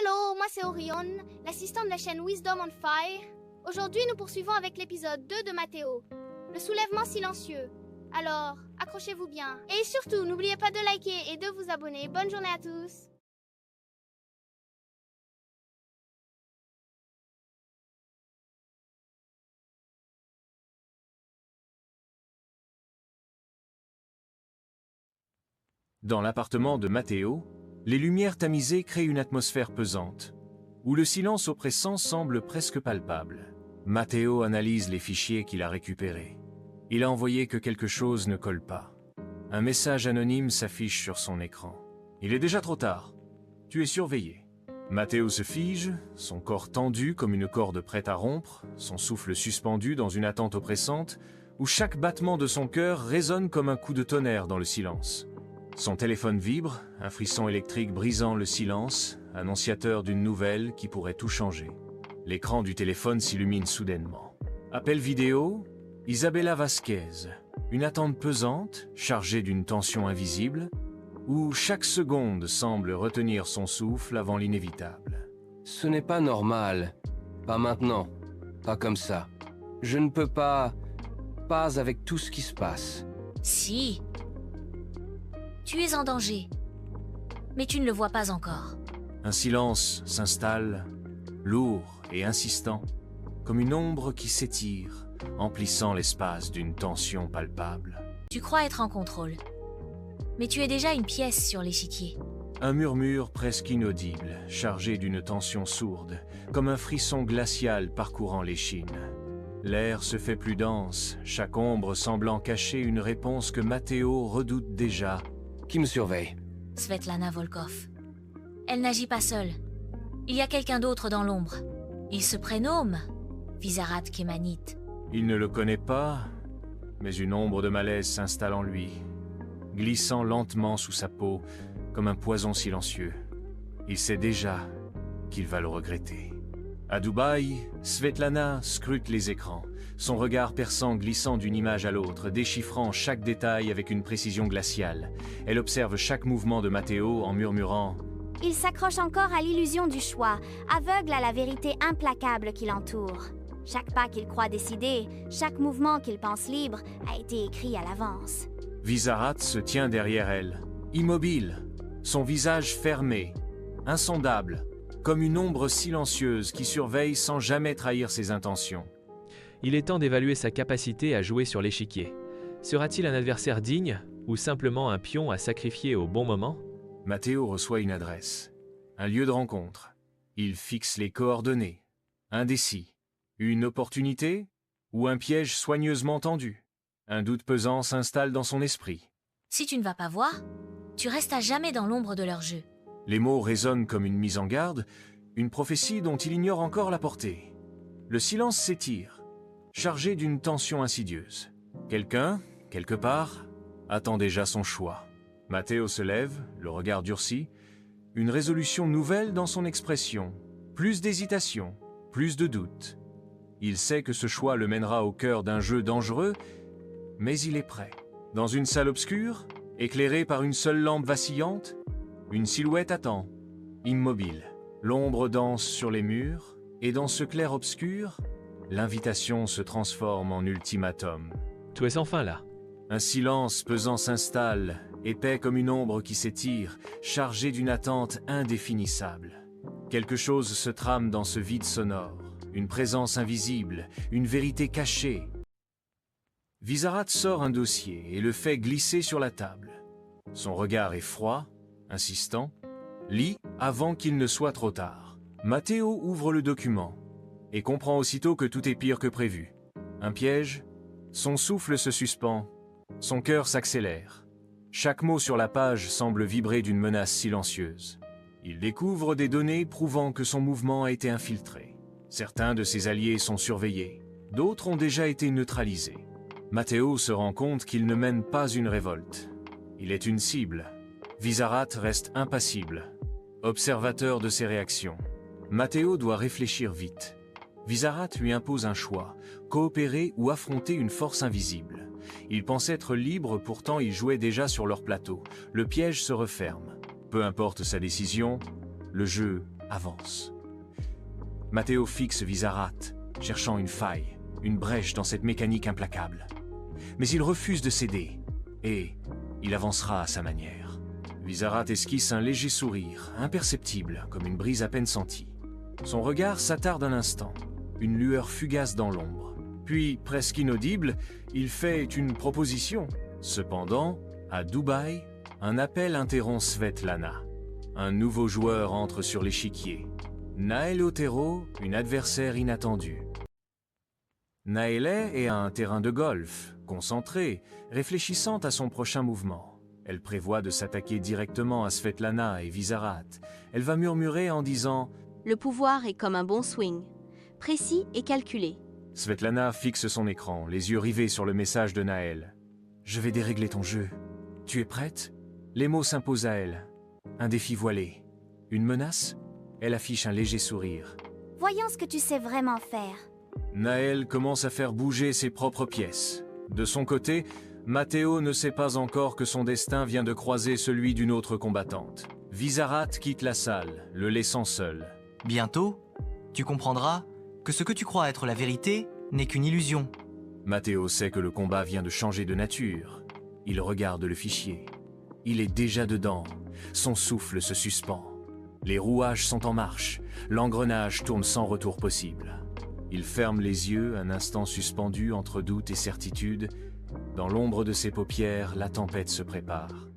Hello, moi c'est Orion, l'assistant de la chaîne Wisdom on Fire. Aujourd'hui, nous poursuivons avec l'épisode 2 de Mathéo, le soulèvement silencieux. Alors, accrochez-vous bien. Et surtout, n'oubliez pas de liker et de vous abonner. Bonne journée à tous. Dans l'appartement de Mathéo, les lumières tamisées créent une atmosphère pesante, où le silence oppressant semble presque palpable. Mathéo analyse les fichiers qu'il a récupérés. Il a envoyé que quelque chose ne colle pas. Un message anonyme s'affiche sur son écran. Il est déjà trop tard. Tu es surveillé. Mathéo se fige, son corps tendu comme une corde prête à rompre, son souffle suspendu dans une attente oppressante, où chaque battement de son cœur résonne comme un coup de tonnerre dans le silence. Son téléphone vibre, un frisson électrique brisant le silence, annonciateur d'une nouvelle qui pourrait tout changer. L'écran du téléphone s'illumine soudainement. Appel vidéo, Isabella Vasquez. Une attente pesante, chargée d'une tension invisible, où chaque seconde semble retenir son souffle avant l'inévitable. Ce n'est pas normal. Pas maintenant. Pas comme ça. Je ne peux pas... Pas avec tout ce qui se passe. Si. Tu es en danger. Mais tu ne le vois pas encore. Un silence s'installe, lourd et insistant, comme une ombre qui s'étire, emplissant l'espace d'une tension palpable. Tu crois être en contrôle. Mais tu es déjà une pièce sur l'échiquier. Un murmure presque inaudible, chargé d'une tension sourde, comme un frisson glacial parcourant l'échine. L'air se fait plus dense, chaque ombre semblant cacher une réponse que Mathéo redoute déjà. Qui me surveille? Svetlana Volkov. Elle n'agit pas seule. Il y a quelqu'un d'autre dans l'ombre. Il se prénomme Visarat Kemanit. Il ne le connaît pas, mais une ombre de malaise s'installe en lui, glissant lentement sous sa peau comme un poison silencieux. Il sait déjà qu'il va le regretter. À Dubaï, Svetlana scrute les écrans, son regard perçant glissant d'une image à l'autre, déchiffrant chaque détail avec une précision glaciale. Elle observe chaque mouvement de Mathéo en murmurant Il s'accroche encore à l'illusion du choix, aveugle à la vérité implacable qui l'entoure. Chaque pas qu'il croit décider, chaque mouvement qu'il pense libre, a été écrit à l'avance. Visarat se tient derrière elle, immobile, son visage fermé, insondable, comme une ombre silencieuse qui surveille sans jamais trahir ses intentions. Il est temps d'évaluer sa capacité à jouer sur l'échiquier. Sera-t-il un adversaire digne ou simplement un pion à sacrifier au bon moment? Mathéo reçoit une adresse, un lieu de rencontre. Il fixe les coordonnées, indécis. Une opportunité ou un piège soigneusement tendu? Un doute pesant s'installe dans son esprit. Si tu ne vas pas voir, tu restes à jamais dans l'ombre de leur jeu. Les mots résonnent comme une mise en garde, une prophétie dont il ignore encore la portée. Le silence s'étire, chargé d'une tension insidieuse. Quelqu'un, quelque part, attend déjà son choix. Mathéo se lève, le regard durci, une résolution nouvelle dans son expression. Plus d'hésitation, plus de doute. Il sait que ce choix le mènera au cœur d'un jeu dangereux, mais il est prêt. Dans une salle obscure, éclairée par une seule lampe vacillante, une silhouette attend, immobile. L'ombre danse sur les murs, et dans ce clair-obscur, l'invitation se transforme en ultimatum. Tu es enfin là. Un silence pesant s'installe, épais comme une ombre qui s'étire, chargé d'une attente indéfinissable. Quelque chose se trame dans ce vide sonore, une présence invisible, une vérité cachée. Visarat sort un dossier et le fait glisser sur la table. Son regard est froid, insistant. Lit avant qu'il ne soit trop tard. Mathéo ouvre le document et comprend aussitôt que tout est pire que prévu. Un piège, son souffle se suspend, son cœur s'accélère. Chaque mot sur la page semble vibrer d'une menace silencieuse. Il découvre des données prouvant que son mouvement a été infiltré. Certains de ses alliés sont surveillés, d'autres ont déjà été neutralisés. Mathéo se rend compte qu'il ne mène pas une révolte. Il est une cible. Visarat reste impassible, observateur de ses réactions. Mathéo doit réfléchir vite. Visarat lui impose un choix, coopérer ou affronter une force invisible. Il pense être libre, pourtant il jouait déjà sur leur plateau. Le piège se referme. Peu importe sa décision, le jeu avance. Matteo fixe Visarat, cherchant une faille, une brèche dans cette mécanique implacable. Mais il refuse de céder, et il avancera à sa manière. Visarat esquisse un léger sourire, imperceptible, comme une brise à peine sentie. Son regard s'attarde un instant, une lueur fugace dans l'ombre. Puis, presque inaudible, il fait une proposition. Cependant, à Dubaï, un appel interrompt Svetlana. Un nouveau joueur entre sur l'échiquier. Naël Otero, une adversaire inattendue. Naël est à un terrain de golf, concentrée, réfléchissant à son prochain mouvement. Elle prévoit de s'attaquer directement à Svetlana et Visarat. Elle va murmurer en disant « Le pouvoir est comme un bon swing, précis et calculé. » Svetlana fixe son écran, les yeux rivés sur le message de Naël. « Je vais dérégler ton jeu. Tu es prête ?» Les mots s'imposent à elle. Un défi voilé. Une menace ? Elle affiche un léger sourire. « Voyons ce que tu sais vraiment faire. » Naël commence à faire bouger ses propres pièces. De son côté, Matteo ne sait pas encore que son destin vient de croiser celui d'une autre combattante. Visarat quitte la salle, le laissant seul. Bientôt, tu comprendras que ce que tu crois être la vérité n'est qu'une illusion. Matteo sait que le combat vient de changer de nature. Il regarde le fichier. Il est déjà dedans. Son souffle se suspend. Les rouages sont en marche. L'engrenage tourne sans retour possible. Il ferme les yeux, un instant suspendu entre doute et certitude. Dans l'ombre de ses paupières, la tempête se prépare.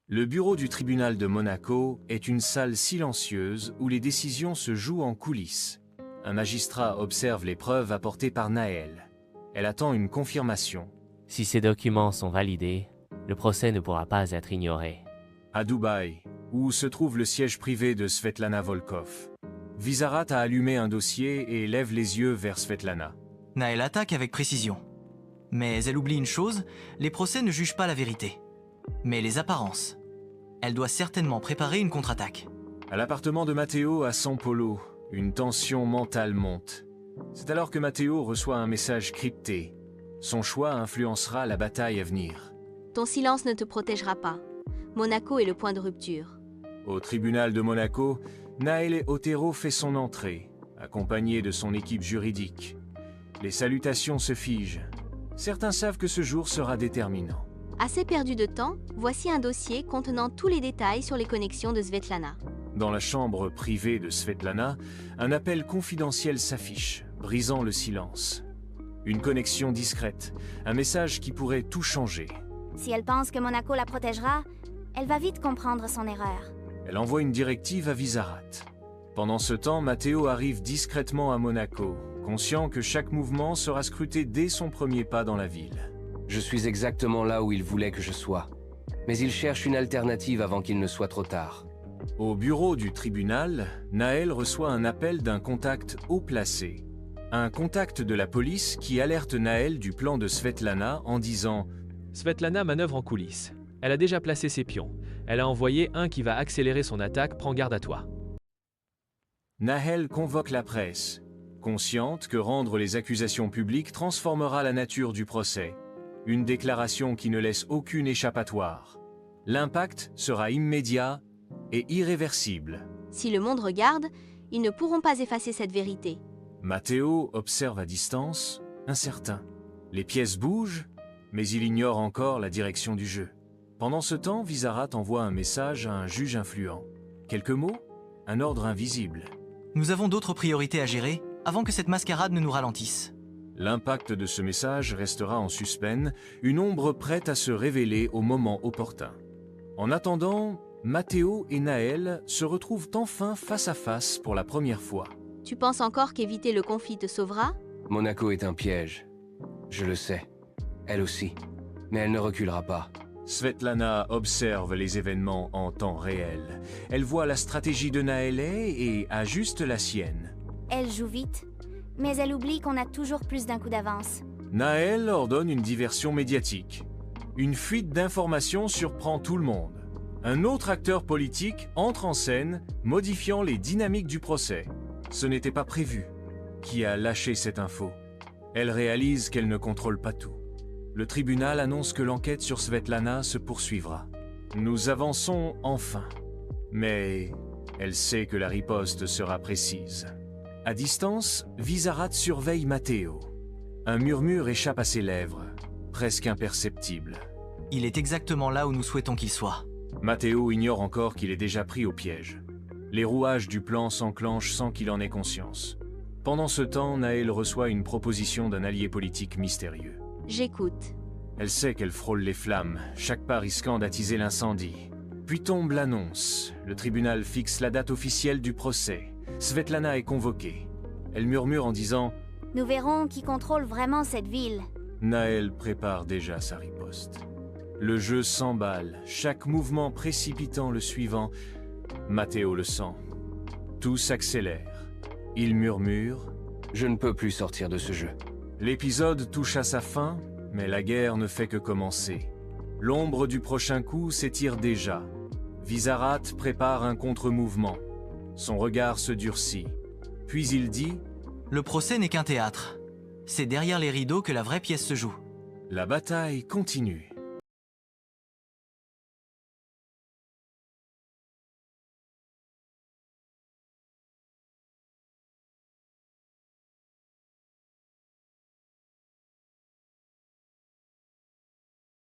Le bureau du tribunal de Monaco est une salle silencieuse où les décisions se jouent en coulisses. Un magistrat observe les preuves apportées par Naël. Elle attend une confirmation. Si ces documents sont validés, le procès ne pourra pas être ignoré. À Dubaï, où se trouve le siège privé de Svetlana Volkov, Visarat a allumé un dossier et lève les yeux vers Svetlana. Naël attaque avec précision. Mais elle oublie une chose, les procès ne jugent pas la vérité, mais les apparences. Elle doit certainement préparer une contre-attaque. À l'appartement de Matteo à San Polo, une tension mentale monte. C'est alors que Matteo reçoit un message crypté. Son choix influencera la bataille à venir. Ton silence ne te protégera pas. Monaco est le point de rupture. Au tribunal de Monaco, Naël Otero fait son entrée, accompagné de son équipe juridique. Les salutations se figent. Certains savent que ce jour sera déterminant. Assez perdu de temps, voici un dossier contenant tous les détails sur les connexions de Svetlana. Dans la chambre privée de Svetlana, un appel confidentiel s'affiche, brisant le silence. Une connexion discrète, un message qui pourrait tout changer. Si elle pense que Monaco la protégera, elle va vite comprendre son erreur. Elle envoie une directive à Visarat. Pendant ce temps, Matteo arrive discrètement à Monaco, conscient que chaque mouvement sera scruté dès son premier pas dans la ville. Je suis exactement là où il voulait que je sois. Mais il cherche une alternative avant qu'il ne soit trop tard. Au bureau du tribunal, Naël reçoit un appel d'un contact haut placé. Un contact de la police qui alerte Naël du plan de Svetlana en disant « Svetlana manœuvre en coulisses. Elle a déjà placé ses pions. Elle a envoyé un qui va accélérer son attaque, prends garde à toi. » Naël convoque la presse, consciente que rendre les accusations publiques transformera la nature du procès. Une déclaration qui ne laisse aucune échappatoire. L'impact sera immédiat et irréversible. Si le monde regarde, ils ne pourront pas effacer cette vérité. Matteo observe à distance, incertain. Les pièces bougent, mais il ignore encore la direction du jeu. Pendant ce temps, Visarat envoie un message à un juge influent. Quelques mots, un ordre invisible. Nous avons d'autres priorités à gérer avant que cette mascarade ne nous ralentisse. L'impact de ce message restera en suspens, une ombre prête à se révéler au moment opportun. En attendant, Matteo et Naël se retrouvent enfin face à face pour la première fois. Tu penses encore qu'éviter le conflit te sauvera? Monaco est un piège. Je le sais. Elle aussi. Mais elle ne reculera pas. Svetlana observe les événements en temps réel. Elle voit la stratégie de Naël et ajuste la sienne. Elle joue vite, mais elle oublie qu'on a toujours plus d'un coup d'avance. Naël ordonne une diversion médiatique. Une fuite d'informations surprend tout le monde. Un autre acteur politique entre en scène, modifiant les dynamiques du procès. Ce n'était pas prévu. Qui a lâché cette info? Elle réalise qu'elle ne contrôle pas tout. Le tribunal annonce que l'enquête sur Svetlana se poursuivra. Nous avançons enfin. Mais elle sait que la riposte sera précise. À distance, Vizarath surveille Matteo. Un murmure échappe à ses lèvres, presque imperceptible. Il est exactement là où nous souhaitons qu'il soit. Matteo ignore encore qu'il est déjà pris au piège. Les rouages du plan s'enclenchent sans qu'il en ait conscience. Pendant ce temps, Naël reçoit une proposition d'un allié politique mystérieux. J'écoute. Elle sait qu'elle frôle les flammes, chaque pas risquant d'attiser l'incendie. Puis tombe l'annonce. Le tribunal fixe la date officielle du procès. Svetlana est convoquée. Elle murmure en disant « Nous verrons qui contrôle vraiment cette ville. » Naël prépare déjà sa riposte. Le jeu s'emballe, chaque mouvement précipitant le suivant. Matteo le sent. Tout s'accélère. Il murmure. Je ne peux plus sortir de ce jeu. L'épisode touche à sa fin, mais la guerre ne fait que commencer. L'ombre du prochain coup s'étire déjà. Vizarath prépare un contre-mouvement. Son regard se durcit. Puis il dit « Le procès n'est qu'un théâtre. C'est derrière les rideaux que la vraie pièce se joue. » La bataille continue.